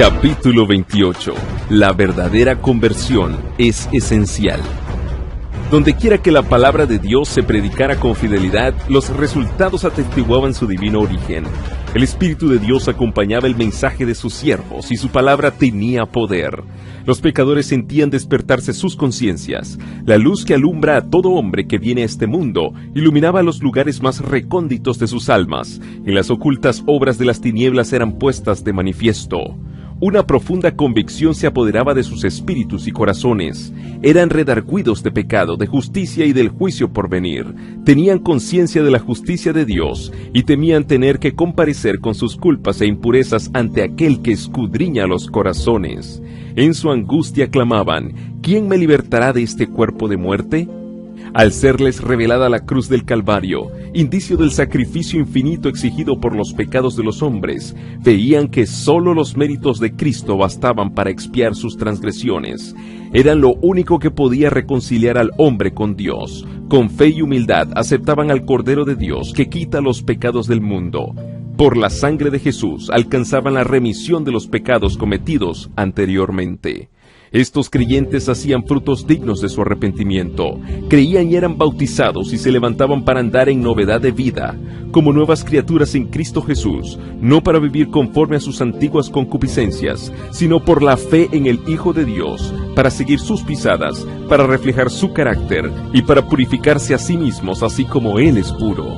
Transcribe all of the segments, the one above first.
Capítulo 28. La verdadera conversión es esencial. Dondequiera que la palabra de Dios se predicara con fidelidad, los resultados atestiguaban su divino origen. El Espíritu de Dios acompañaba el mensaje de sus siervos y su palabra tenía poder. Los pecadores sentían despertarse sus conciencias. La luz que alumbra a todo hombre que viene a este mundo iluminaba los lugares más recónditos de sus almas, y las ocultas obras de las tinieblas eran puestas de manifiesto. Una profunda convicción se apoderaba de sus espíritus y corazones. Eran redargüidos de pecado, de justicia y del juicio por venir. Tenían conciencia de la justicia de Dios y temían tener que comparecer con sus culpas e impurezas ante aquel que escudriña los corazones. En su angustia clamaban: ¿quién me libertará de este cuerpo de muerte? Al serles revelada la cruz del Calvario, indicio del sacrificio infinito exigido por los pecados de los hombres, veían que sólo los méritos de Cristo bastaban para expiar sus transgresiones. Eran lo único que podía reconciliar al hombre con Dios. Con fe y humildad aceptaban al Cordero de Dios que quita los pecados del mundo. Por la sangre de Jesús alcanzaban la remisión de los pecados cometidos anteriormente. Estos creyentes hacían frutos dignos de su arrepentimiento, creían y eran bautizados y se levantaban para andar en novedad de vida, como nuevas criaturas en Cristo Jesús, no para vivir conforme a sus antiguas concupiscencias, sino por la fe en el Hijo de Dios, para seguir sus pisadas, para reflejar su carácter y para purificarse a sí mismos así como Él es puro.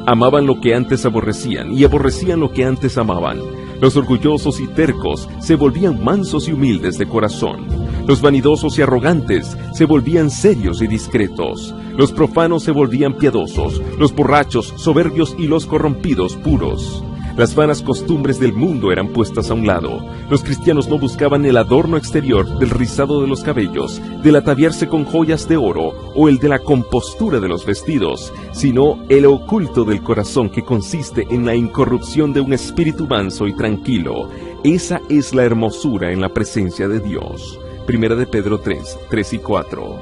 Amaban lo que antes aborrecían y aborrecían lo que antes amaban. Los orgullosos y tercos se volvían mansos y humildes de corazón. Los vanidosos y arrogantes se volvían serios y discretos. Los profanos se volvían piadosos, los borrachos soberbios y los corrompidos puros. Las vanas costumbres del mundo eran puestas a un lado. Los cristianos no buscaban el adorno exterior del rizado de los cabellos, del ataviarse con joyas de oro o el de la compostura de los vestidos, sino el oculto del corazón que consiste en la incorrupción de un espíritu manso y tranquilo. Esa es la hermosura en la presencia de Dios. Primera de Pedro 3 y 4.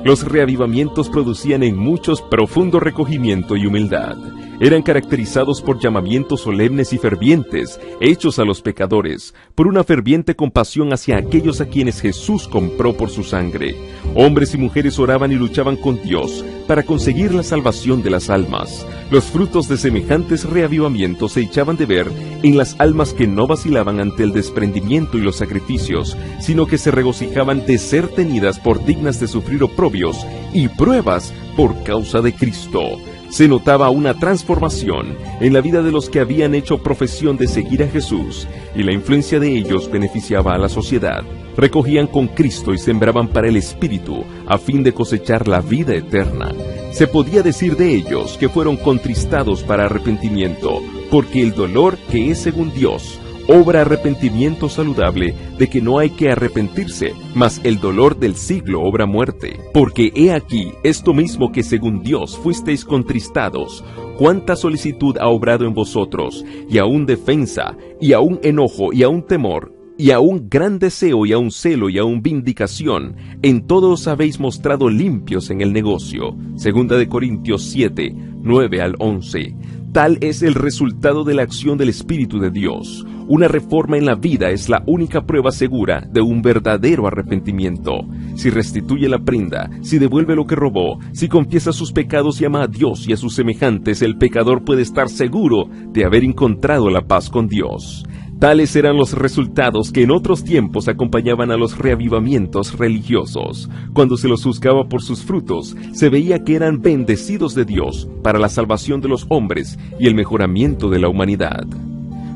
Los reavivamientos producían en muchos profundo recogimiento y humildad. Eran caracterizados por llamamientos solemnes y fervientes, hechos a los pecadores, por una ferviente compasión hacia aquellos a quienes Jesús compró por su sangre. Hombres y mujeres oraban y luchaban con Dios para conseguir la salvación de las almas. Los frutos de semejantes reavivamientos se echaban de ver en las almas que no vacilaban ante el desprendimiento y los sacrificios, sino que se regocijaban de ser tenidas por dignas de sufrir oprobios y pruebas por causa de Cristo. Se notaba una transformación en la vida de los que habían hecho profesión de seguir a Jesús, y la influencia de ellos beneficiaba a la sociedad. Recogían con Cristo y sembraban para el Espíritu, a fin de cosechar la vida eterna. Se podía decir de ellos que fueron contristados para arrepentimiento, porque el dolor que es según Dios obra arrepentimiento saludable, de que no hay que arrepentirse, mas el dolor del siglo obra muerte. Porque he aquí, esto mismo que según Dios fuisteis contristados, cuánta solicitud ha obrado en vosotros, y aún defensa, y aún enojo, y aún temor, y aún gran deseo, y aún celo, y aún vindicación. En todo os habéis mostrado limpios en el negocio. Segunda de Corintios 7, 9 al 11. Tal es el resultado de la acción del Espíritu de Dios. Una reforma en la vida es la única prueba segura de un verdadero arrepentimiento. Si restituye la prenda, si devuelve lo que robó, si confiesa sus pecados y ama a Dios y a sus semejantes, el pecador puede estar seguro de haber encontrado la paz con Dios. Tales eran los resultados que en otros tiempos acompañaban a los reavivamientos religiosos. Cuando se los juzgaba por sus frutos, se veía que eran bendecidos de Dios para la salvación de los hombres y el mejoramiento de la humanidad.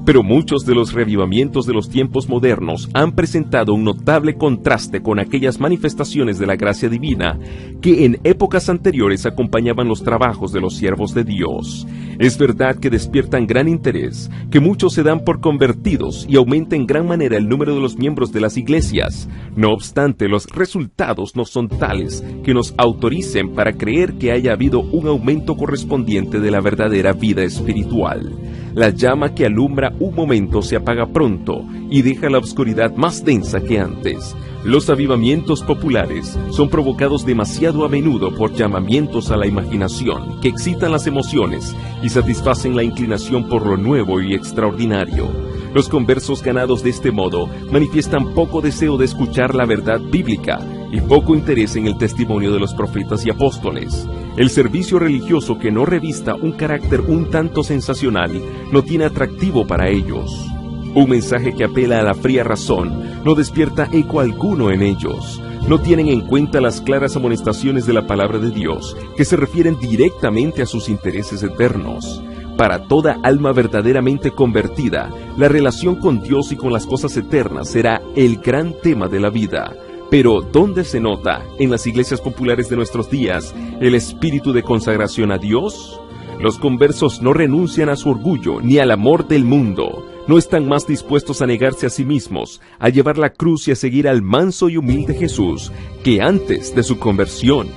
Pero muchos de los reavivamientos de los tiempos modernos han presentado un notable contraste con aquellas manifestaciones de la gracia divina que en épocas anteriores acompañaban los trabajos de los siervos de Dios. Es verdad que despiertan gran interés, que muchos se dan por convertidos y aumenta en gran manera el número de los miembros de las iglesias. No obstante, los resultados no son tales que nos autoricen para creer que haya habido un aumento correspondiente de la verdadera vida espiritual. La llama que alumbra un momento se apaga pronto y deja la oscuridad más densa que antes. Los avivamientos populares son provocados demasiado a menudo por llamamientos a la imaginación que excitan las emociones y satisfacen la inclinación por lo nuevo y extraordinario. Los conversos ganados de este modo manifiestan poco deseo de escuchar la verdad bíblica y poco interés en el testimonio de los profetas y apóstoles. El servicio religioso que no revista un carácter un tanto sensacional no tiene atractivo para ellos. Un mensaje que apela a la fría razón no despierta eco alguno en ellos. No tienen en cuenta las claras amonestaciones de la palabra de Dios, que se refieren directamente a sus intereses eternos. Para toda alma verdaderamente convertida, la relación con Dios y con las cosas eternas será el gran tema de la vida. Pero, ¿dónde se nota, en las iglesias populares de nuestros días, el espíritu de consagración a Dios? Los conversos no renuncian a su orgullo ni al amor del mundo. No están más dispuestos a negarse a sí mismos, a llevar la cruz y a seguir al manso y humilde Jesús, que antes de su conversión.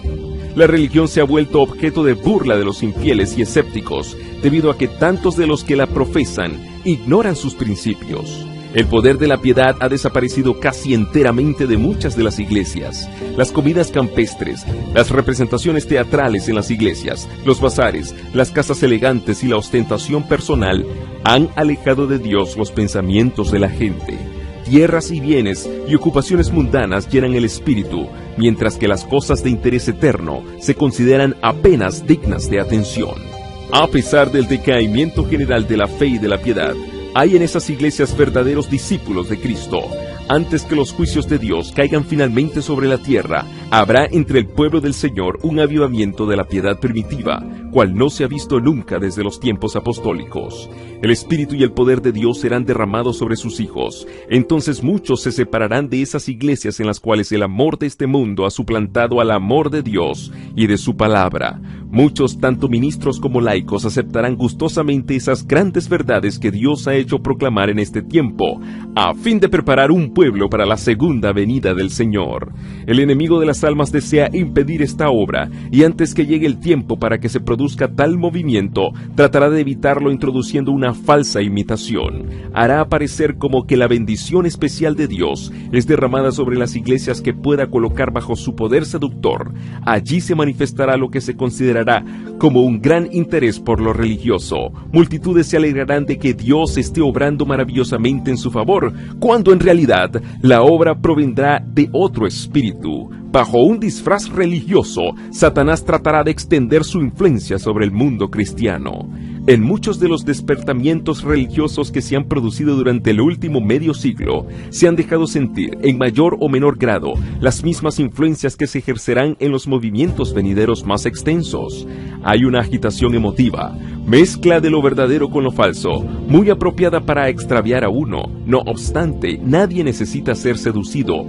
La religión se ha vuelto objeto de burla de los infieles y escépticos, debido a que tantos de los que la profesan ignoran sus principios. El poder de la piedad ha desaparecido casi enteramente de muchas de las iglesias. Las comidas campestres, las representaciones teatrales en las iglesias, los bazares, las casas elegantes y la ostentación personal han alejado de Dios los pensamientos de la gente. Tierras y bienes y ocupaciones mundanas llenan el espíritu, mientras que las cosas de interés eterno se consideran apenas dignas de atención. A pesar del decaimiento general de la fe y de la piedad, hay en esas iglesias verdaderos discípulos de Cristo. Antes que los juicios de Dios caigan finalmente sobre la tierra, habrá entre el pueblo del Señor un avivamiento de la piedad primitiva, cual no se ha visto nunca desde los tiempos apostólicos. El Espíritu y el poder de Dios serán derramados sobre sus hijos. Entonces muchos se separarán de esas iglesias en las cuales el amor de este mundo ha suplantado al amor de Dios y de su palabra. Muchos, tanto ministros como laicos, aceptarán gustosamente esas grandes verdades que Dios ha hecho proclamar en este tiempo, a fin de preparar un pueblo para la segunda venida del Señor. El enemigo de las almas desea impedir esta obra, y antes que llegue el tiempo para que se produzca tal movimiento, tratará de evitarlo introduciendo una falsa imitación. Hará aparecer como que la bendición especial de Dios es derramada sobre las iglesias que pueda colocar bajo su poder seductor. Allí se manifestará lo que se considerará como un gran interés por lo religioso. Multitudes se alegrarán de que Dios esté obrando maravillosamente en su favor, cuando en realidad la obra provendrá de otro espíritu. Bajo un disfraz religioso, Satanás tratará de extender su influencia sobre el mundo cristiano. En muchos de los despertamientos religiosos que se han producido durante el último medio siglo, se han dejado sentir, en mayor o menor grado, las mismas influencias que se ejercerán en los movimientos venideros más extensos. Hay una agitación emotiva, mezcla de lo verdadero con lo falso, muy apropiada para extraviar a uno. No obstante, nadie necesita ser seducido.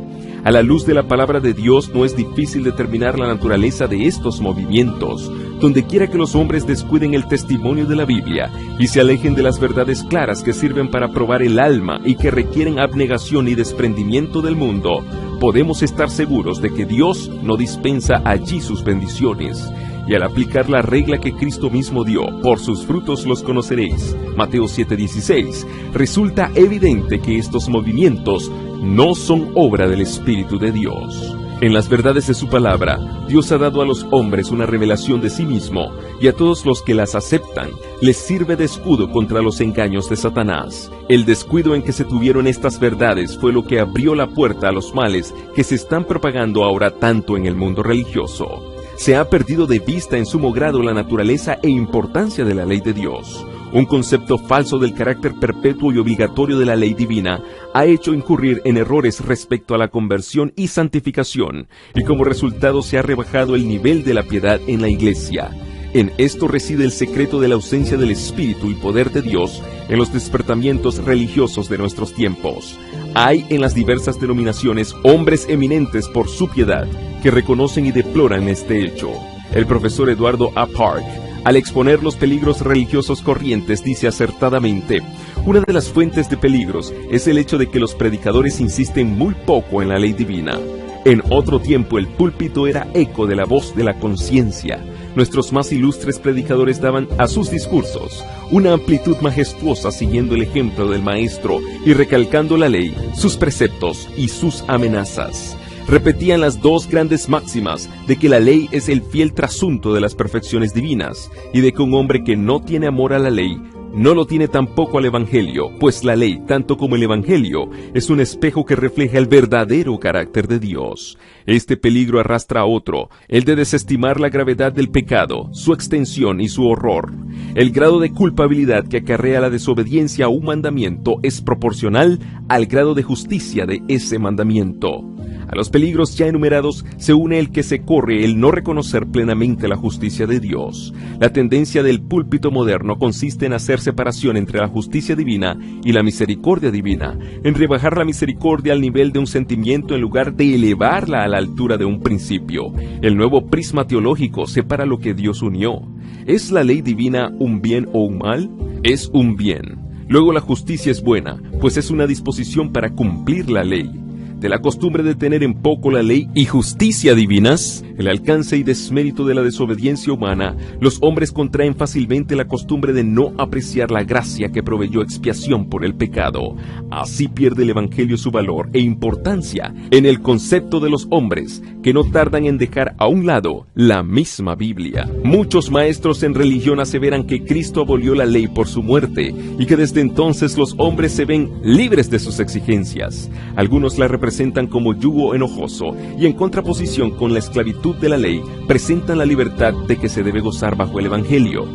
A la luz de la palabra de Dios no es difícil determinar la naturaleza de estos movimientos. Donde quiera que los hombres descuiden el testimonio de la Biblia y se alejen de las verdades claras que sirven para probar el alma y que requieren abnegación y desprendimiento del mundo, podemos estar seguros de que Dios no dispensa allí sus bendiciones. Y al aplicar la regla que Cristo mismo dio, por sus frutos los conoceréis, Mateo 7:16, resulta evidente que estos movimientos no son obra del Espíritu de Dios. En las verdades de su palabra, Dios ha dado a los hombres una revelación de sí mismo, y a todos los que las aceptan, les sirve de escudo contra los engaños de Satanás. El descuido en que se tuvieron estas verdades fue lo que abrió la puerta a los males que se están propagando ahora tanto en el mundo religioso. Se ha perdido de vista en sumo grado la naturaleza e importancia de la ley de Dios. Un concepto falso del carácter perpetuo y obligatorio de la ley divina ha hecho incurrir en errores respecto a la conversión y santificación, y como resultado se ha rebajado el nivel de la piedad en la Iglesia. En esto reside el secreto de la ausencia del Espíritu y poder de Dios en los despertamientos religiosos de nuestros tiempos. Hay en las diversas denominaciones hombres eminentes por su piedad que reconocen y deploran este hecho. El profesor Eduardo A. Park, al exponer los peligros religiosos corrientes, dice acertadamente: una de las fuentes de peligros es el hecho de que los predicadores insisten muy poco en la ley divina. En otro tiempo el púlpito era eco de la voz de la conciencia. Nuestros más ilustres predicadores daban a sus discursos una amplitud majestuosa siguiendo el ejemplo del Maestro y recalcando la ley, sus preceptos y sus amenazas. Repetían las dos grandes máximas de que la ley es el fiel trasunto de las perfecciones divinas y de que un hombre que no tiene amor a la ley No lo tiene tampoco al Evangelio, pues la ley, tanto como el Evangelio, es un espejo que refleja el verdadero carácter de Dios. Este peligro arrastra a otro, el de desestimar la gravedad del pecado, su extensión y su horror. El grado de culpabilidad que acarrea la desobediencia a un mandamiento es proporcional al grado de justicia de ese mandamiento. A los peligros ya enumerados se une el que se corre el no reconocer plenamente la justicia de Dios. La tendencia del púlpito moderno consiste en hacer separación entre la justicia divina y la misericordia divina, en rebajar la misericordia al nivel de un sentimiento en lugar de elevarla a la altura de un principio. El nuevo prisma teológico separa lo que Dios unió. ¿Es la ley divina un bien o un mal? Es un bien. Luego la justicia es buena, pues es una disposición para cumplir la ley. De la costumbre de tener en poco la ley y justicia divinas, el alcance y desmérito de la desobediencia humana, los hombres contraen fácilmente la costumbre de no apreciar la gracia que proveyó expiación por el pecado. Así pierde el Evangelio su valor e importancia en el concepto de los hombres, que no tardan en dejar a un lado la misma Biblia. Muchos maestros en religión aseveran que Cristo abolió la ley por su muerte y que desde entonces los hombres se ven libres de sus exigencias. Algunos la representan como yugo enojoso y en contraposición con la esclavitud de la ley presentan la libertad de que se debe gozar bajo el Evangelio.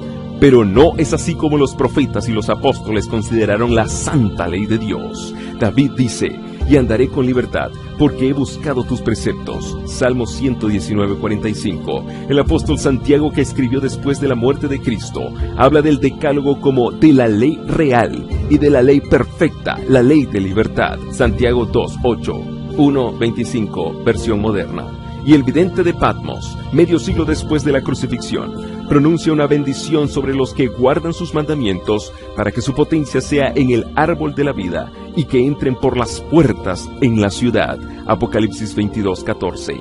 Pero no es así como los profetas y los apóstoles consideraron la santa ley de Dios. David dice: y andaré con libertad, porque he buscado tus preceptos. Salmo 119:45. El apóstol Santiago, que escribió después de la muerte de Cristo, habla del decálogo como de la ley real y de la ley perfecta, la ley de libertad. Santiago 2:8, 1:25, versión moderna. Y el vidente de Patmos, medio siglo después de la crucifixión, pronuncia una bendición sobre los que guardan sus mandamientos para que su potencia sea en el árbol de la vida y que entren por las puertas en la ciudad. Apocalipsis 22:14.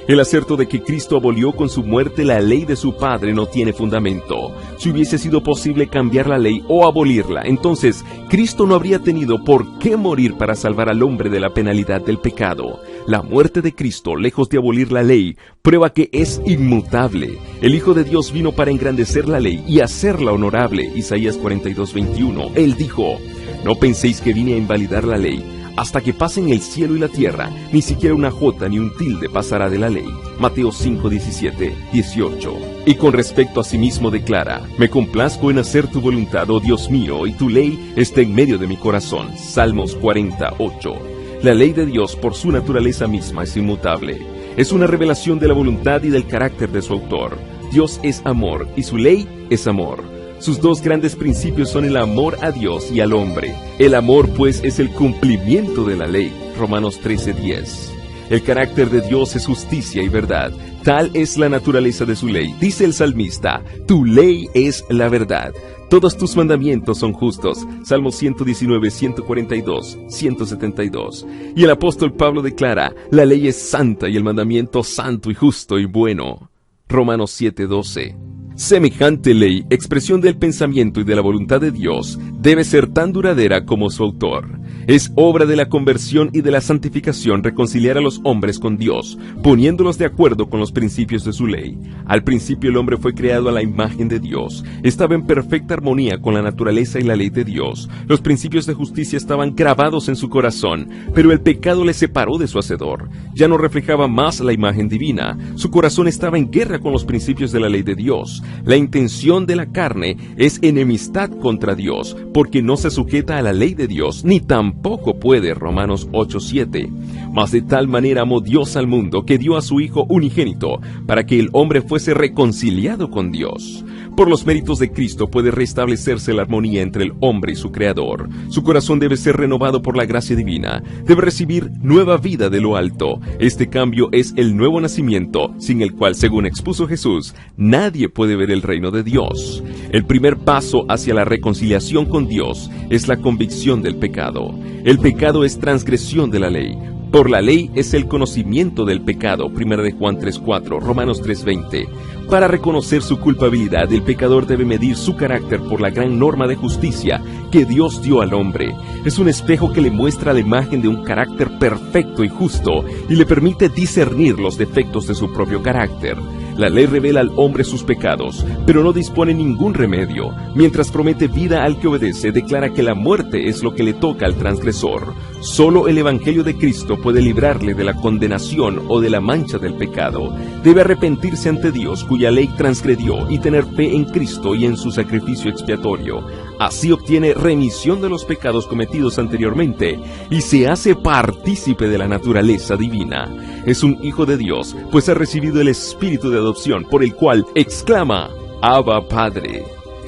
El aserto de que Cristo abolió con su muerte la ley de su Padre no tiene fundamento. Si hubiese sido posible cambiar la ley o abolirla, entonces Cristo no habría tenido por qué morir para salvar al hombre de la penalidad del pecado. La muerte de Cristo, lejos de abolir la ley, prueba que es inmutable. El Hijo de Dios vino para engrandecer la ley y hacerla honorable. Isaías 42:21. Él dijo: no penséis que vine a invalidar la ley. Hasta que pasen el cielo y la tierra, ni siquiera una jota ni un tilde pasará de la ley. Mateo 5:17, 18. Y con respecto a sí mismo declara: me complazco en hacer tu voluntad, oh Dios mío, y tu ley está en medio de mi corazón. Salmos 40:8. La ley de Dios, por su naturaleza misma, es inmutable. Es una revelación de la voluntad y del carácter de su autor. Dios es amor, y su ley es amor. Sus dos grandes principios son el amor a Dios y al hombre. El amor, pues, es el cumplimiento de la ley. Romanos 13:10. El carácter de Dios es justicia y verdad. Tal es la naturaleza de su ley. Dice el salmista: tu ley es la verdad. Todos tus mandamientos son justos. Salmos 119, 142, 172. Y el apóstol Pablo declara: la ley es santa y el mandamiento santo y justo y bueno. Romanos 7:12. Semejante ley, expresión del pensamiento y de la voluntad de Dios, debe ser tan duradera como su autor. Es obra de la conversión y de la santificación reconciliar a los hombres con Dios, poniéndolos de acuerdo con los principios de su ley. Al principio el hombre fue creado a la imagen de Dios. Estaba en perfecta armonía con la naturaleza y la ley de Dios. Los principios de justicia estaban grabados en su corazón, pero el pecado le separó de su Hacedor. Ya no reflejaba más la imagen divina. Su corazón estaba en guerra con los principios de la ley de Dios. La intención de la carne es enemistad contra Dios, porque no se sujeta a la ley de Dios, ni tampoco puede. Romanos 8:7. Mas de tal manera amó Dios al mundo, que dio a su Hijo unigénito, para que el hombre fuese reconciliado con Dios. Por los méritos de Cristo puede restablecerse la armonía entre el hombre y su Creador. Su corazón debe ser renovado por la gracia divina. Debe recibir nueva vida de lo alto. Este cambio es el nuevo nacimiento, sin el cual, según expuso Jesús, nadie puede ver el reino de Dios. El primer paso hacia la reconciliación con Dios es la convicción del pecado. El pecado es transgresión de la ley. Por la ley es el conocimiento del pecado. 1 de Juan 3:4, Romanos 3:20. Para reconocer su culpabilidad, el pecador debe medir su carácter por la gran norma de justicia que Dios dio al hombre. Es un espejo que le muestra la imagen de un carácter perfecto y justo y le permite discernir los defectos de su propio carácter. La ley revela al hombre sus pecados, pero no dispone ningún remedio. Mientras promete vida al que obedece, declara que la muerte es lo que le toca al transgresor. Solo el Evangelio de Cristo puede librarle de la condenación o de la mancha del pecado. Debe arrepentirse ante Dios, cuya ley transgredió, y tener fe en Cristo y en su sacrificio expiatorio. Así obtiene remisión de los pecados cometidos anteriormente y se hace partícipe de la naturaleza divina. Es un hijo de Dios, pues ha recibido el espíritu de adopción, por el cual exclama: Abba, Padre.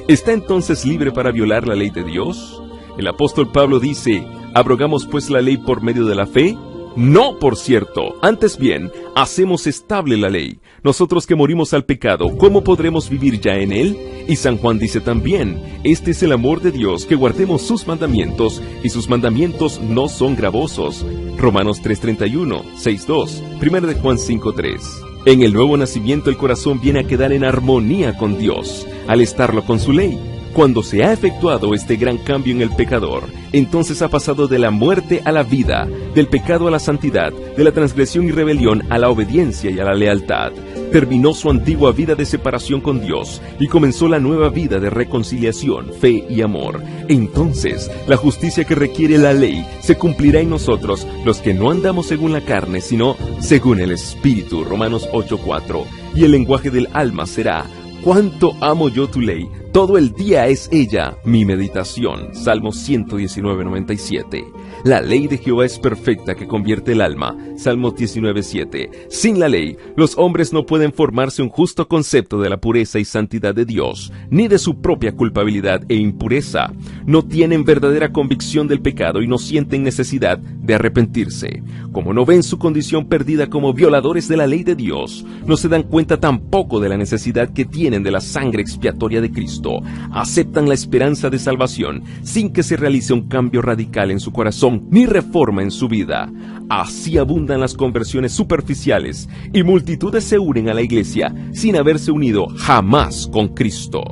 ¿Está entonces libre para violar la ley de Dios? El apóstol Pablo dice: ¿abrogamos pues la ley por medio de la fe? No, por cierto, antes bien, hacemos estable la ley. Nosotros que morimos al pecado, ¿cómo podremos vivir ya en él? Y San Juan dice también: este es el amor de Dios, que guardemos sus mandamientos, y sus mandamientos no son gravosos. Romanos 3:31, 6:2, 1 de Juan 5:3. En el nuevo nacimiento el corazón viene a quedar en armonía con Dios, al estarlo con su ley. Cuando se ha efectuado este gran cambio en el pecador, entonces ha pasado de la muerte a la vida, del pecado a la santidad, de la transgresión y rebelión a la obediencia y a la lealtad. Terminó su antigua vida de separación con Dios y comenzó la nueva vida de reconciliación, fe y amor. Entonces, la justicia que requiere la ley se cumplirá en nosotros, los que no andamos según la carne, sino según el Espíritu. Romanos 8:4. Y el lenguaje del alma será: ¿cuánto amo yo tu ley? Todo el día es ella mi meditación. Salmo 119:97. La ley de Jehová es perfecta, que convierte el alma. Salmo 19:7. Sin la ley, los hombres no pueden formarse un justo concepto de la pureza y santidad de Dios, ni de su propia culpabilidad e impureza. No tienen verdadera convicción del pecado y no sienten necesidad de arrepentirse. Como no ven su condición perdida como violadores de la ley de Dios, no se dan cuenta tampoco de la necesidad que tienen de la sangre expiatoria de Cristo. Aceptan la esperanza de salvación sin que se realice un cambio radical en su corazón ni reforma en su vida. Así abundan las conversiones superficiales y multitudes se unen a la iglesia sin haberse unido jamás con Cristo.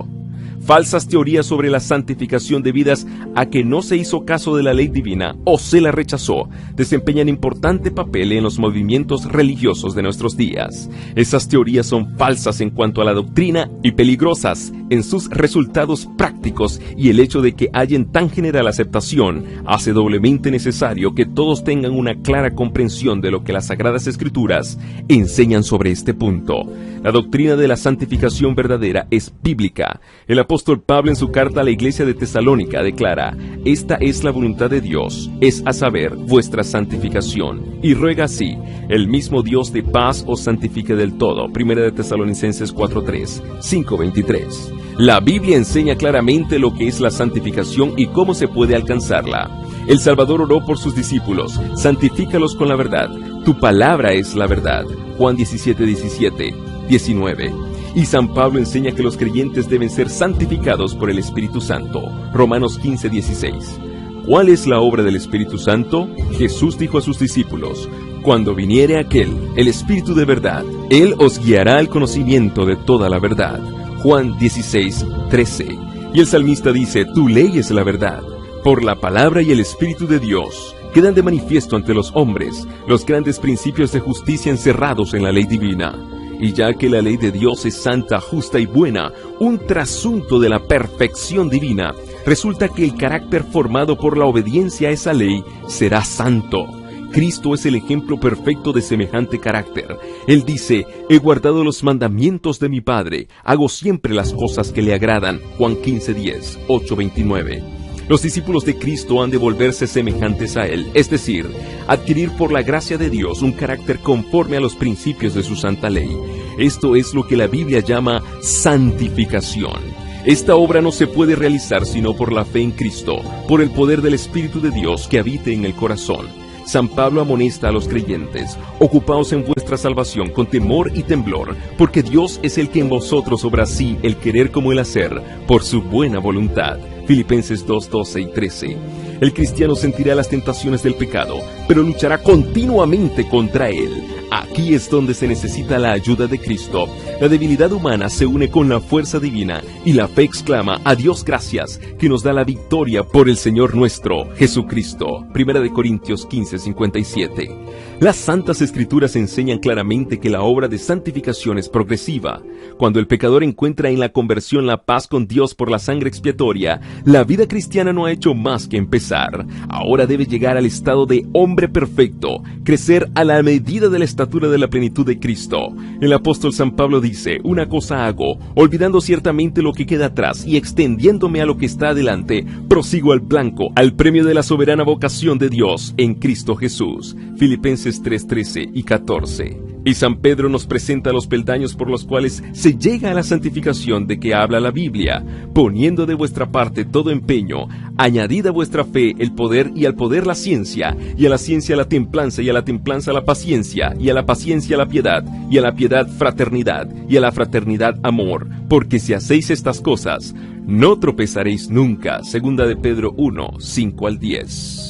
Falsas teorías sobre la santificación debidas a que no se hizo caso de la ley divina o se la rechazó desempeñan importante papel en los movimientos religiosos de nuestros días. Esas teorías son falsas en cuanto a la doctrina y peligrosas en sus resultados prácticos, y el hecho de que hayan tan general aceptación hace doblemente necesario que todos tengan una clara comprensión de lo que las Sagradas Escrituras enseñan sobre este punto. La doctrina de la santificación verdadera es bíblica. El apóstol Pablo en su carta a la iglesia de Tesalónica declara: esta es la voluntad de Dios, es a saber, vuestra santificación. Y ruega así: el mismo Dios de paz os santifique del todo. 1 de Tesalonicenses 4:3, 5:23. La Biblia enseña claramente lo que es la santificación y cómo se puede alcanzarla. El Salvador oró por sus discípulos: santifícalos con la verdad, tu palabra es la verdad. Juan 17:17, 19. Y San Pablo enseña que los creyentes deben ser santificados por el Espíritu Santo. Romanos 15:16. ¿Cuál es la obra del Espíritu Santo? Jesús dijo a sus discípulos: cuando viniere aquel, el Espíritu de verdad, Él os guiará al conocimiento de toda la verdad. Juan 16:13. Y el salmista dice: tu ley es la verdad. Por la palabra y el Espíritu de Dios quedan de manifiesto ante los hombres los grandes principios de justicia encerrados en la ley divina. Y ya que la ley de Dios es santa, justa y buena, un trasunto de la perfección divina, resulta que el carácter formado por la obediencia a esa ley será santo. Cristo es el ejemplo perfecto de semejante carácter. Él dice: he guardado los mandamientos de mi Padre, hago siempre las cosas que le agradan. Juan 15:10, 8:29. Los discípulos de Cristo han de volverse semejantes a Él, es decir, adquirir por la gracia de Dios un carácter conforme a los principios de su santa ley. Esto es lo que la Biblia llama santificación. Esta obra no se puede realizar sino por la fe en Cristo, por el poder del Espíritu de Dios que habite en el corazón. San Pablo amonesta a los creyentes: ocupaos en vuestra salvación con temor y temblor, porque Dios es el que en vosotros obra así el querer como el hacer, por su buena voluntad. Filipenses 2:12 y 13. El cristiano sentirá las tentaciones del pecado, pero luchará continuamente contra él. Aquí es donde se necesita la ayuda de Cristo. La debilidad humana se une con la fuerza divina y la fe exclama a Dios gracias, que nos da la victoria por el Señor nuestro, Jesucristo. 1 Corintios 15:57. Las Santas Escrituras enseñan claramente que la obra de santificación es progresiva. Cuando el pecador encuentra en la conversión la paz con Dios por la sangre expiatoria, la vida cristiana no ha hecho más que empezar. Ahora debe llegar al estado de hombre perfecto, crecer a la medida de la estatura de la plenitud de Cristo. El apóstol San Pablo dice: una cosa hago, olvidando ciertamente lo que queda atrás y extendiéndome a lo que está adelante, prosigo al blanco, al premio de la soberana vocación de Dios en Cristo Jesús. Filipenses 3:13 y 14. Y San Pedro nos presenta los peldaños por los cuales se llega a la santificación de que habla la Biblia, poniendo de vuestra parte todo empeño, añadid a vuestra fe el poder, y al poder la ciencia, y a la ciencia la templanza, y a la templanza la paciencia, y a la paciencia la piedad, y a la piedad fraternidad, y a la fraternidad amor, porque si hacéis estas cosas, no tropezaréis nunca. 2 de Pedro 1, 5 al 10.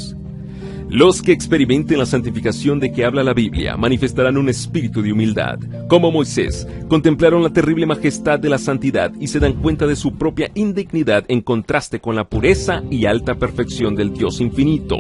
Los que experimenten la santificación de que habla la Biblia manifestarán un espíritu de humildad. Como Moisés, contemplaron la terrible majestad de la santidad y se dan cuenta de su propia indignidad en contraste con la pureza y alta perfección del Dios infinito.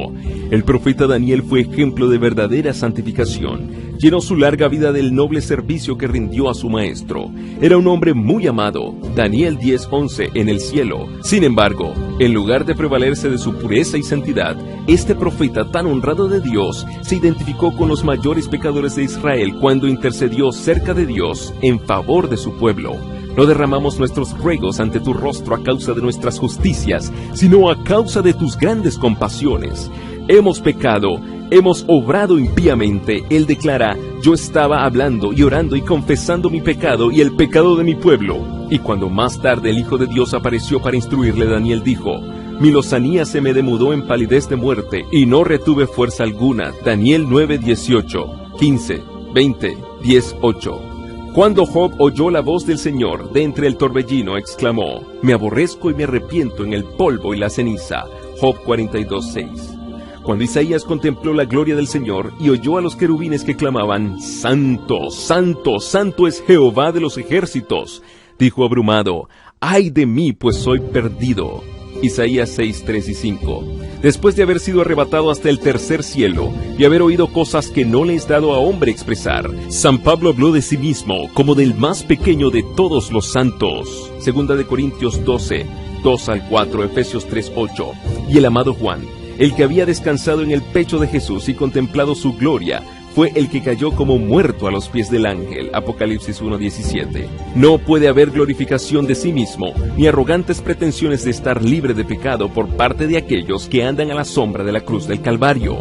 El profeta Daniel fue ejemplo de verdadera santificación. Llenó su larga vida del noble servicio que rindió a su maestro. Era un hombre muy amado. Daniel 10:11 en el cielo. Sin embargo, en lugar de prevalerse de su pureza y santidad, este profeta tan honrado de Dios se identificó con los mayores pecadores de Israel cuando intercedió cerca de Dios en favor de su pueblo. No derramamos nuestros ruegos ante tu rostro a causa de nuestras justicias, sino a causa de tus grandes compasiones. Hemos pecado, hemos obrado impíamente. Él declara: yo estaba hablando y orando y confesando mi pecado y el pecado de mi pueblo. Y cuando más tarde el Hijo de Dios apareció para instruirle, Daniel dijo: mi lozanía se me demudó en palidez de muerte, y no retuve fuerza alguna. Daniel 9:18, 15, 20, 18. Cuando Job oyó la voz del Señor de entre el torbellino, exclamó: me aborrezco y me arrepiento en el polvo y la ceniza. Job 42:6. Cuando Isaías contempló la gloria del Señor y oyó a los querubines que clamaban: Santo, Santo, Santo es Jehová de los ejércitos, dijo abrumado: ¡ay de mí, pues soy perdido! Isaías 6:3 y 5. Después de haber sido arrebatado hasta el tercer cielo y haber oído cosas que no le es dado a hombre expresar, San Pablo habló de sí mismo como del más pequeño de todos los santos. 2 de Corintios 12, 2 al 4, Efesios 3:8. Y el amado Juan, el que había descansado en el pecho de Jesús y contemplado su gloria, fue el que cayó como muerto a los pies del ángel. Apocalipsis 1:17. No puede haber glorificación de sí mismo, ni arrogantes pretensiones de estar libre de pecado por parte de aquellos que andan a la sombra de la cruz del Calvario.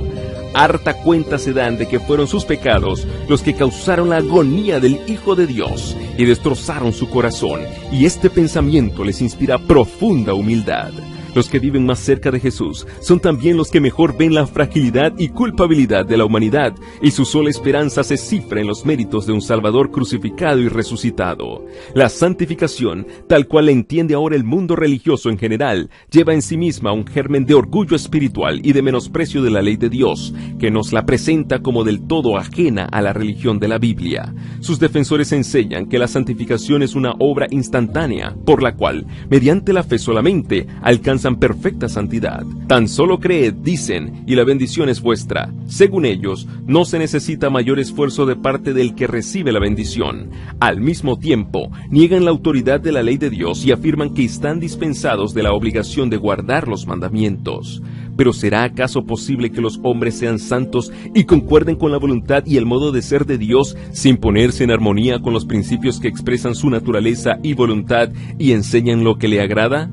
Harta cuenta se dan de que fueron sus pecados los que causaron la agonía del Hijo de Dios y destrozaron su corazón, y este pensamiento les inspira profunda humildad. Los que viven más cerca de Jesús son también los que mejor ven la fragilidad y culpabilidad de la humanidad, y su sola esperanza se cifra en los méritos de un Salvador crucificado y resucitado. La santificación, tal cual la entiende ahora el mundo religioso en general, lleva en sí misma un germen de orgullo espiritual y de menosprecio de la ley de Dios, que nos la presenta como del todo ajena a la religión de la Biblia. Sus defensores enseñan que la santificación es una obra instantánea, por la cual, mediante la fe solamente, alcanzan perfecta santidad. Tan solo creed, dicen, y la bendición es vuestra. Según ellos, no se necesita mayor esfuerzo de parte del que recibe la bendición. Al mismo tiempo, niegan la autoridad de la ley de Dios y afirman que están dispensados de la obligación de guardar los mandamientos. Pero ¿será acaso posible que los hombres sean santos y concuerden con la voluntad y el modo de ser de Dios sin ponerse en armonía con los principios que expresan su naturaleza y voluntad y enseñan lo que le agrada?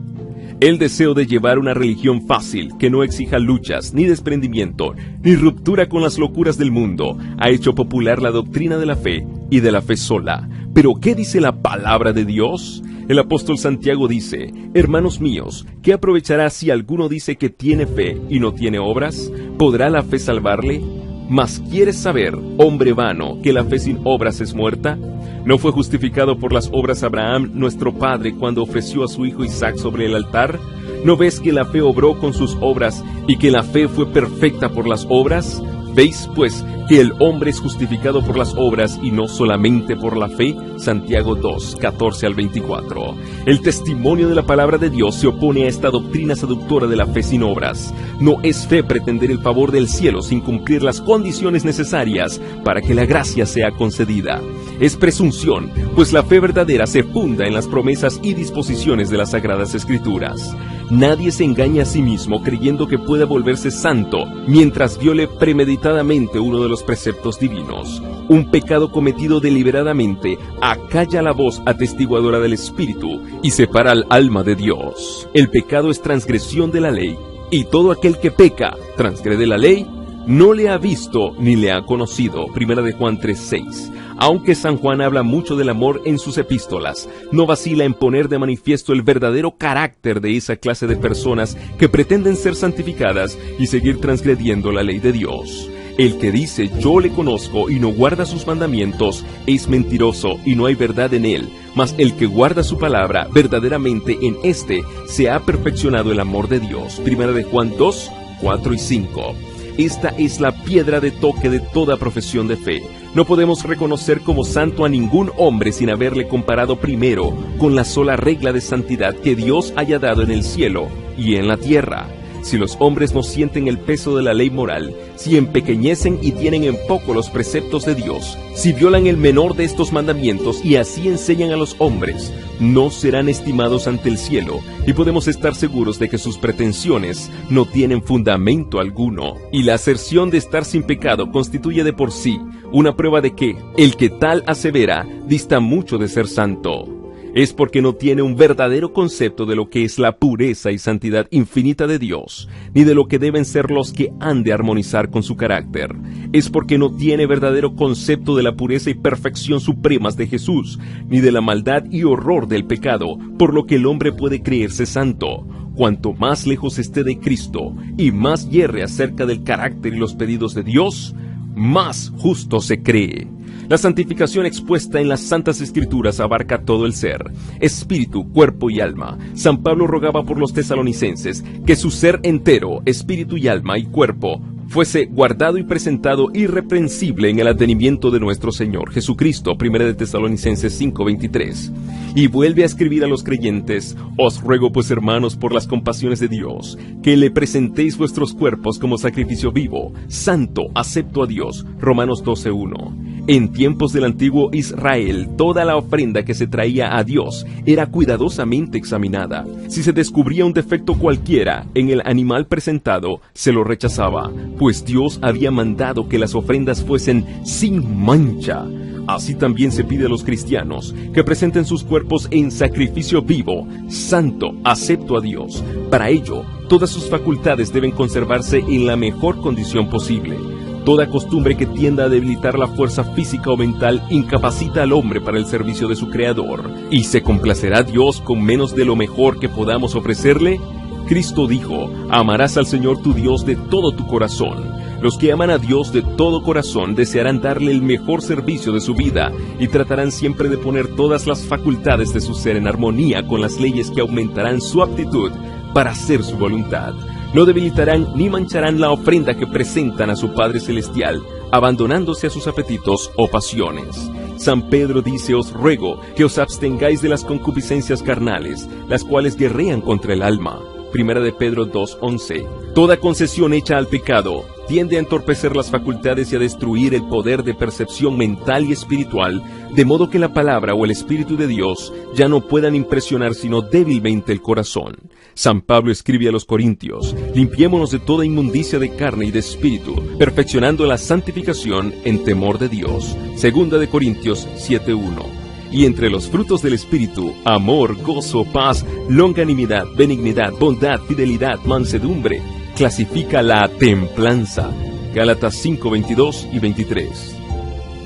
El deseo de llevar una religión fácil, que no exija luchas, ni desprendimiento, ni ruptura con las locuras del mundo, ha hecho popular la doctrina de la fe y de la fe sola. ¿Pero qué dice la palabra de Dios? El apóstol Santiago dice: hermanos míos, ¿qué aprovechará si alguno dice que tiene fe y no tiene obras? ¿Podrá la fe salvarle? ¿Mas quieres saber, hombre vano, que la fe sin obras es muerta? ¿No fue justificado por las obras Abraham, nuestro padre, cuando ofreció a su hijo Isaac sobre el altar? ¿No ves que la fe obró con sus obras y que la fe fue perfecta por las obras? ¿Veis, pues, que el hombre es justificado por las obras y no solamente por la fe, Santiago 2, 14 al 24. El testimonio de la palabra de Dios se opone a esta doctrina seductora de la fe sin obras. No es fe pretender el favor del cielo sin cumplir las condiciones necesarias para que la gracia sea concedida. Es presunción, pues la fe verdadera se funda en las promesas y disposiciones de las Sagradas Escrituras. Nadie se engaña a sí mismo creyendo que pueda volverse santo mientras viole premeditadamente uno de los preceptos divinos. Un pecado cometido deliberadamente acalla la voz atestiguadora del Espíritu y separa al alma de Dios. El pecado es transgresión de la ley, y todo aquel que peca, transgrede la ley, no le ha visto ni le ha conocido. Primera de Juan 3:6. Aunque San Juan habla mucho del amor en sus epístolas, no vacila en poner de manifiesto el verdadero carácter de esa clase de personas que pretenden ser santificadas y seguir transgrediendo la ley de Dios. El que dice yo le conozco y no guarda sus mandamientos es mentiroso y no hay verdad en él, mas el que guarda su palabra verdaderamente en éste se ha perfeccionado el amor de Dios. Primera de Juan 2, 4 y 5. Esta es la piedra de toque de toda profesión de fe. No podemos reconocer como santo a ningún hombre sin haberle comparado primero con la sola regla de santidad que Dios haya dado en el cielo y en la tierra. Si los hombres no sienten el peso de la ley moral, si empequeñecen y tienen en poco los preceptos de Dios, si violan el menor de estos mandamientos y así enseñan a los hombres, no serán estimados ante el cielo y podemos estar seguros de que sus pretensiones no tienen fundamento alguno. Y la aserción de estar sin pecado constituye de por sí una prueba de que el que tal asevera dista mucho de ser santo. Es porque no tiene un verdadero concepto de lo que es la pureza y santidad infinita de Dios, ni de lo que deben ser los que han de armonizar con su carácter. Es porque no tiene verdadero concepto de la pureza y perfección supremas de Jesús, ni de la maldad y horror del pecado, por lo que el hombre puede creerse santo. Cuanto más lejos esté de Cristo y más yerre acerca del carácter y los pedidos de Dios, más justo se cree. La santificación expuesta en las Santas Escrituras abarca todo el ser, espíritu, cuerpo y alma. San Pablo rogaba por los tesalonicenses que su ser entero, espíritu y alma y cuerpo, fuese guardado y presentado irreprensible en el advenimiento de nuestro Señor Jesucristo. Primera de Tesalonicenses 5:23. Y vuelve a escribir a los creyentes: os ruego pues, hermanos, por las compasiones de Dios, que le presentéis vuestros cuerpos como sacrificio vivo, santo, acepto a Dios. Romanos 12:1. En tiempos del antiguo Israel, toda la ofrenda que se traía a Dios era cuidadosamente examinada. Si se descubría un defecto cualquiera en el animal presentado, se lo rechazaba, pues Dios había mandado que las ofrendas fuesen sin mancha. Así también se pide a los cristianos que presenten sus cuerpos en sacrificio vivo, santo, acepto a Dios. Para ello, todas sus facultades deben conservarse en la mejor condición posible. Toda costumbre que tienda a debilitar la fuerza física o mental incapacita al hombre para el servicio de su Creador. ¿Y se complacerá Dios con menos de lo mejor que podamos ofrecerle? Cristo dijo: amarás al Señor tu Dios de todo tu corazón. Los que aman a Dios de todo corazón desearán darle el mejor servicio de su vida y tratarán siempre de poner todas las facultades de su ser en armonía con las leyes que aumentarán su aptitud para hacer su voluntad. No debilitarán ni mancharán la ofrenda que presentan a su Padre Celestial, abandonándose a sus apetitos o pasiones. San Pedro dice: os ruego que os abstengáis de las concupiscencias carnales, las cuales guerrean contra el alma. Primera de Pedro 2:11. Toda concesión hecha al pecado tiende a entorpecer las facultades y a destruir el poder de percepción mental y espiritual, de modo que la palabra o el Espíritu de Dios ya no puedan impresionar sino débilmente el corazón. San Pablo escribe a los Corintios: limpiémonos de toda inmundicia de carne y de espíritu, perfeccionando la santificación en temor de Dios. Segunda de Corintios 7:1. Y entre los frutos del Espíritu, amor, gozo, paz, longanimidad, benignidad, bondad, fidelidad, mansedumbre, clasifica la templanza. Gálatas 5:22 y 23.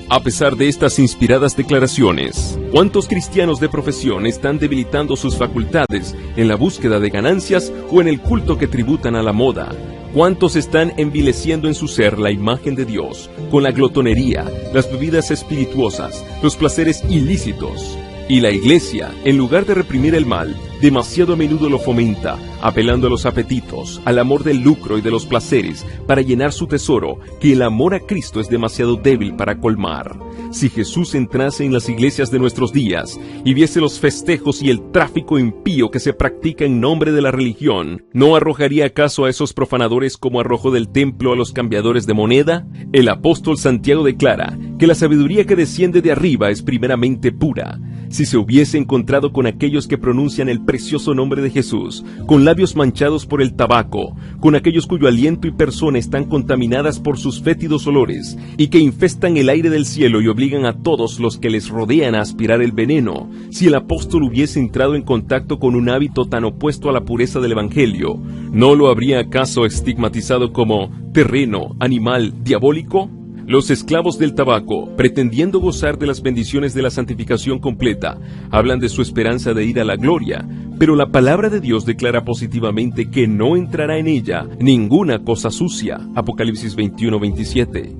A pesar de estas inspiradas declaraciones, ¿cuántos cristianos de profesión están debilitando sus facultades en la búsqueda de ganancias o en el culto que tributan a la moda? ¿Cuántos están envileciendo en su ser la imagen de Dios con la glotonería, las bebidas espirituosas, los placeres ilícitos? Y la Iglesia, en lugar de reprimir el mal, demasiado a menudo lo fomenta, apelando a los apetitos, al amor del lucro y de los placeres, para llenar su tesoro, que el amor a Cristo es demasiado débil para colmar. Si Jesús entrase en las iglesias de nuestros días y viese los festejos y el tráfico impío que se practica en nombre de la religión, ¿no arrojaría acaso a esos profanadores como arrojó del templo a los cambiadores de moneda? El apóstol Santiago declara que la sabiduría que desciende de arriba es primeramente pura. Si se hubiese encontrado con aquellos que pronuncian el precioso nombre de Jesús, con labios manchados por el tabaco, con aquellos cuyo aliento y persona están contaminadas por sus fétidos olores, y que infestan el aire del cielo y obligan a todos los que les rodean a aspirar el veneno, si el apóstol hubiese entrado en contacto con un hábito tan opuesto a la pureza del Evangelio, ¿no lo habría acaso estigmatizado como terreno, animal, diabólico? Los esclavos del tabaco, pretendiendo gozar de las bendiciones de la santificación completa, hablan de su esperanza de ir a la gloria, pero la palabra de Dios declara positivamente que no entrará en ella ninguna cosa sucia. Apocalipsis 21:27.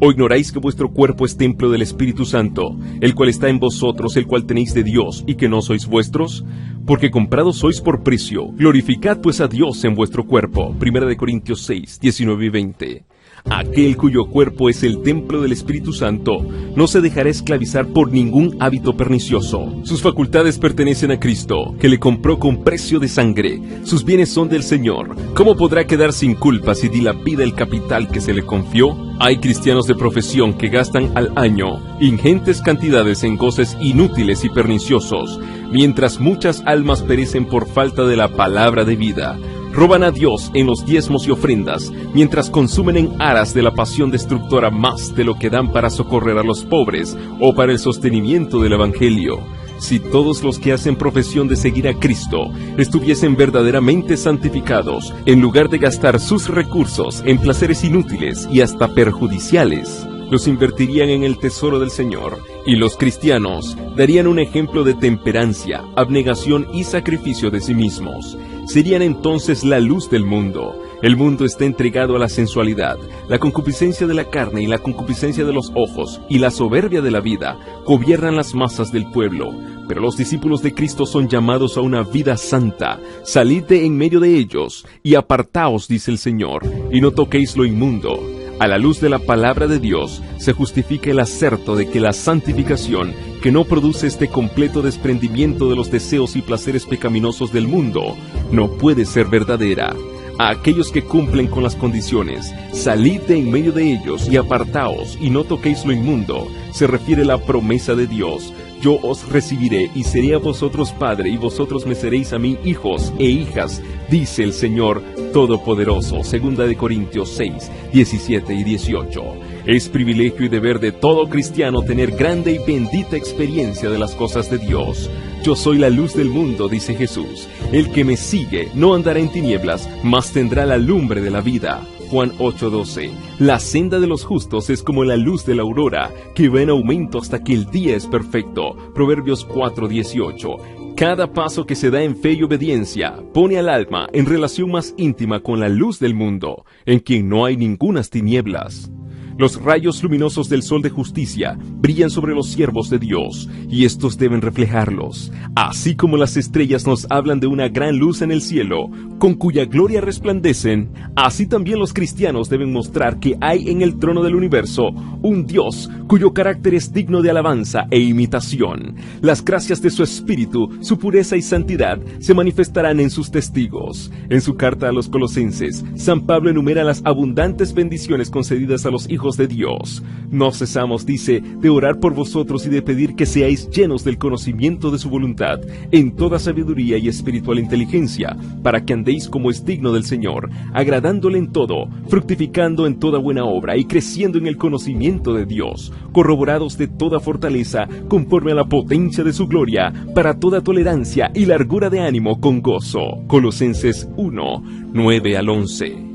¿O ignoráis que vuestro cuerpo es templo del Espíritu Santo, el cual está en vosotros, el cual tenéis de Dios, y que no sois vuestros? Porque comprados sois por precio. Glorificad pues a Dios en vuestro cuerpo. 1 Corintios 6, 19 y 20. Aquel cuyo cuerpo es el templo del Espíritu Santo no se dejará esclavizar por ningún hábito pernicioso. Sus facultades pertenecen a Cristo, que le compró con precio de sangre. Sus bienes son del Señor. ¿Cómo podrá quedar sin culpa si dilapida el capital que se le confió? Hay cristianos de profesión que gastan al año ingentes cantidades en goces inútiles y perniciosos, mientras muchas almas perecen por falta de la palabra de vida. Roban a Dios en los diezmos y ofrendas, mientras consumen en aras de la pasión destructora más de lo que dan para socorrer a los pobres o para el sostenimiento del Evangelio. Si todos los que hacen profesión de seguir a Cristo estuviesen verdaderamente santificados, en lugar de gastar sus recursos en placeres inútiles y hasta perjudiciales, los invertirían en el tesoro del Señor, y los cristianos darían un ejemplo de temperancia, abnegación y sacrificio de sí mismos. Serían entonces la luz del mundo. El mundo está entregado a la sensualidad, la concupiscencia de la carne y la concupiscencia de los ojos, y la soberbia de la vida gobiernan las masas del pueblo. Pero los discípulos de Cristo son llamados a una vida santa. Salid de en medio de ellos, y apartaos, dice el Señor, y no toquéis lo inmundo. A la luz de la palabra de Dios se justifica el aserto de que la santificación, que no produce este completo desprendimiento de los deseos y placeres pecaminosos del mundo, no puede ser verdadera. A aquellos que cumplen con las condiciones, salid de en medio de ellos y apartaos y no toquéis lo inmundo, se refiere la promesa de Dios. Yo os recibiré y seré a vosotros padre, y vosotros me seréis a mí hijos e hijas, dice el Señor Todopoderoso. 2 Corintios 6, 17 y 18. Es privilegio y deber de todo cristiano tener grande y bendita experiencia de las cosas de Dios. Yo soy la luz del mundo, dice Jesús. El que me sigue no andará en tinieblas, mas tendrá la lumbre de la vida. Juan 8:12. La senda de los justos es como la luz de la aurora, que va en aumento hasta que el día es perfecto. Proverbios 4:18. Cada paso que se da en fe y obediencia pone al alma en relación más íntima con la luz del mundo, en quien no hay ningunas tinieblas. Los rayos luminosos del sol de justicia brillan sobre los siervos de Dios, y estos deben reflejarlos. Así como las estrellas nos hablan de una gran luz en el cielo, con cuya gloria resplandecen, así también los cristianos deben mostrar que hay en el trono del universo un Dios cuyo carácter es digno de alabanza e imitación. Las gracias de su Espíritu, su pureza y santidad se manifestarán en sus testigos. En su carta a los Colosenses, San Pablo enumera las abundantes bendiciones concedidas a los hijos de Dios. No cesamos, dice, de orar por vosotros y de pedir que seáis llenos del conocimiento de su voluntad, en toda sabiduría y espiritual inteligencia, para que andéis como es digno del Señor, agradándole en todo, fructificando en toda buena obra y creciendo en el conocimiento de Dios, corroborados de toda fortaleza, conforme a la potencia de su gloria, para toda tolerancia y largura de ánimo con gozo. Colosenses 1, 9 al 11.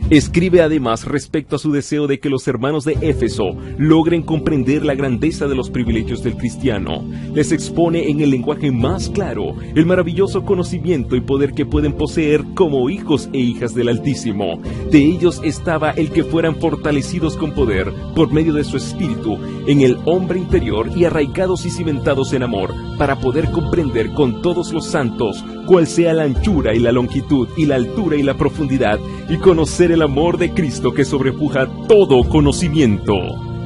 Escribe además respecto a su deseo de que los hermanos de Éfeso logren comprender la grandeza de los privilegios del cristiano. Les expone en el lenguaje más claro el maravilloso conocimiento y poder que pueden poseer como hijos e hijas del Altísimo. De ellos estaba el que fueran fortalecidos con poder por medio de su espíritu en el hombre interior y arraigados y cimentados en amor, para poder comprender con todos los santos cuál sea la anchura y la longitud y la altura y la profundidad, y conocer el amor de Cristo que sobrepuja todo conocimiento.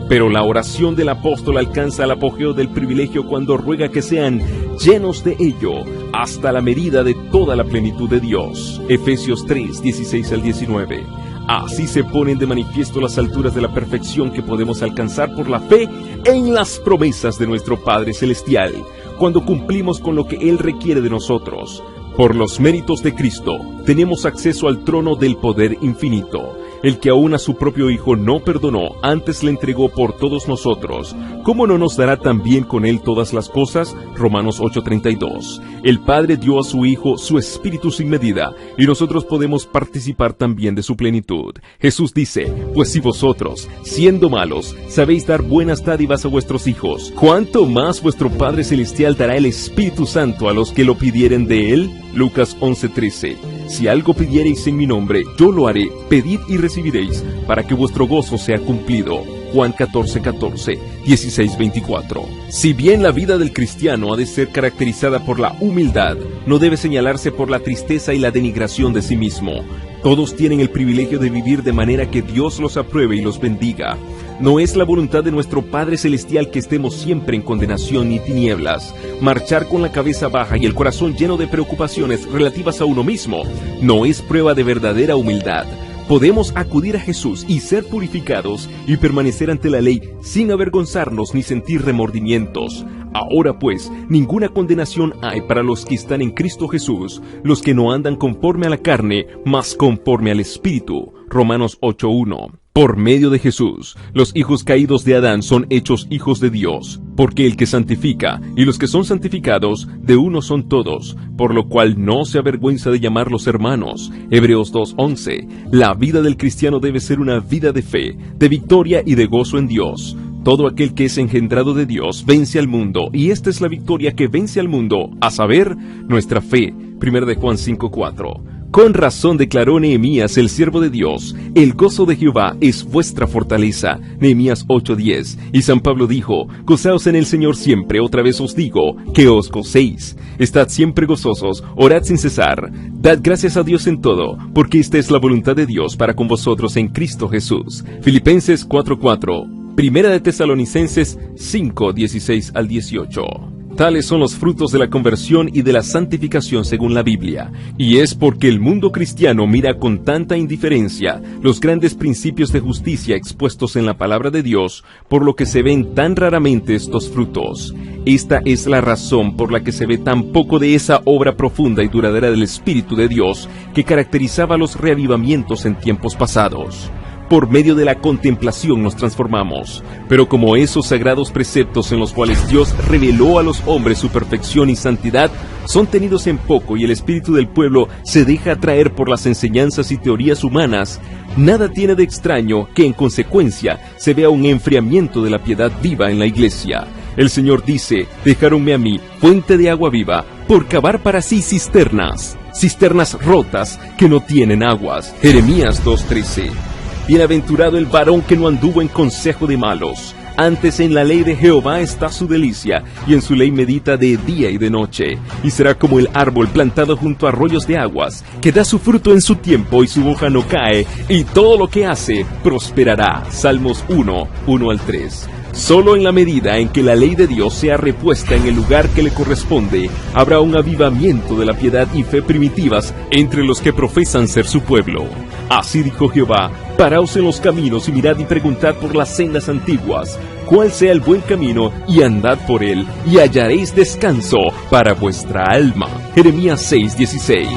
Pero la oración del apóstol alcanza el apogeo del privilegio cuando ruega que sean llenos de ello hasta la medida de toda la plenitud de Dios. Efesios 3, 16 al 19. Así se ponen de manifiesto las alturas de la perfección que podemos alcanzar por la fe en las promesas de nuestro Padre Celestial, cuando cumplimos con lo que Él requiere de nosotros. Por los méritos de Cristo, tenemos acceso al trono del poder infinito. El que aún a su propio Hijo no perdonó, antes le entregó por todos nosotros. ¿Cómo no nos dará también con Él todas las cosas? Romanos 8:32. El Padre dio a su Hijo su Espíritu sin medida, y nosotros podemos participar también de su plenitud. Jesús dice, pues si vosotros, siendo malos, sabéis dar buenas dádivas a vuestros hijos, ¿cuánto más vuestro Padre Celestial dará el Espíritu Santo a los que lo pidieren de Él? Lucas 11:13. Si algo pidiereis en mi nombre, yo lo haré. Pedid y recibiréis, para que vuestro gozo sea cumplido. Juan 14:14, 16:24. Si bien la vida del cristiano ha de ser caracterizada por la humildad, no debe señalarse por la tristeza y la denigración de sí mismo. Todos tienen el privilegio de vivir de manera que Dios los apruebe y los bendiga. No es la voluntad de nuestro Padre Celestial que estemos siempre en condenación ni tinieblas. Marchar con la cabeza baja y el corazón lleno de preocupaciones relativas a uno mismo no es prueba de verdadera humildad. Podemos acudir a Jesús y ser purificados y permanecer ante la ley sin avergonzarnos ni sentir remordimientos. Ahora pues, ninguna condenación hay para los que están en Cristo Jesús, los que no andan conforme a la carne, mas conforme al Espíritu. Romanos 8:1. Por medio de Jesús, los hijos caídos de Adán son hechos hijos de Dios, porque el que santifica y los que son santificados, de uno son todos, por lo cual no se avergüenza de llamarlos hermanos. Hebreos 2:11. La vida del cristiano debe ser una vida de fe, de victoria y de gozo en Dios. Todo aquel que es engendrado de Dios vence al mundo, y esta es la victoria que vence al mundo, a saber, nuestra fe. 1 de Juan 5:4. Con razón declaró Nehemías, el siervo de Dios, el gozo de Jehová es vuestra fortaleza. Nehemías 8:10. Y San Pablo dijo, gozaos en el Señor siempre, otra vez os digo, que os gocéis. Estad siempre gozosos, orad sin cesar. Dad gracias a Dios en todo, porque esta es la voluntad de Dios para con vosotros en Cristo Jesús. Filipenses 4:4. Primera de Tesalonicenses 5:16 al 18. Tales son los frutos de la conversión y de la santificación según la Biblia, y es porque el mundo cristiano mira con tanta indiferencia los grandes principios de justicia expuestos en la palabra de Dios, por lo que se ven tan raramente estos frutos. Esta es la razón por la que se ve tan poco de esa obra profunda y duradera del Espíritu de Dios que caracterizaba los reavivamientos en tiempos pasados. Por medio de la contemplación nos transformamos, pero como esos sagrados preceptos en los cuales Dios reveló a los hombres su perfección y santidad son tenidos en poco y el espíritu del pueblo se deja atraer por las enseñanzas y teorías humanas, nada tiene de extraño que en consecuencia se vea un enfriamiento de la piedad viva en la iglesia. El Señor dice, dejáronme a mí fuente de agua viva, por cavar para sí cisternas rotas que no tienen aguas. Jeremías 2:13. Bienaventurado el varón que no anduvo en consejo de malos, antes en la ley de Jehová está su delicia, y en su ley medita de día y de noche. Y será como el árbol plantado junto a arroyos de aguas, que da su fruto en su tiempo y su hoja no cae, y todo lo que hace prosperará. Salmos 1:1 al 3. Solo en la medida en que la ley de Dios sea repuesta en el lugar que le corresponde, habrá un avivamiento de la piedad y fe primitivas entre los que profesan ser su pueblo. Así dijo Jehová, paraos en los caminos y mirad y preguntad por las sendas antiguas, cuál sea el buen camino, y andad por él, y hallaréis descanso para vuestra alma. Jeremías 6:16.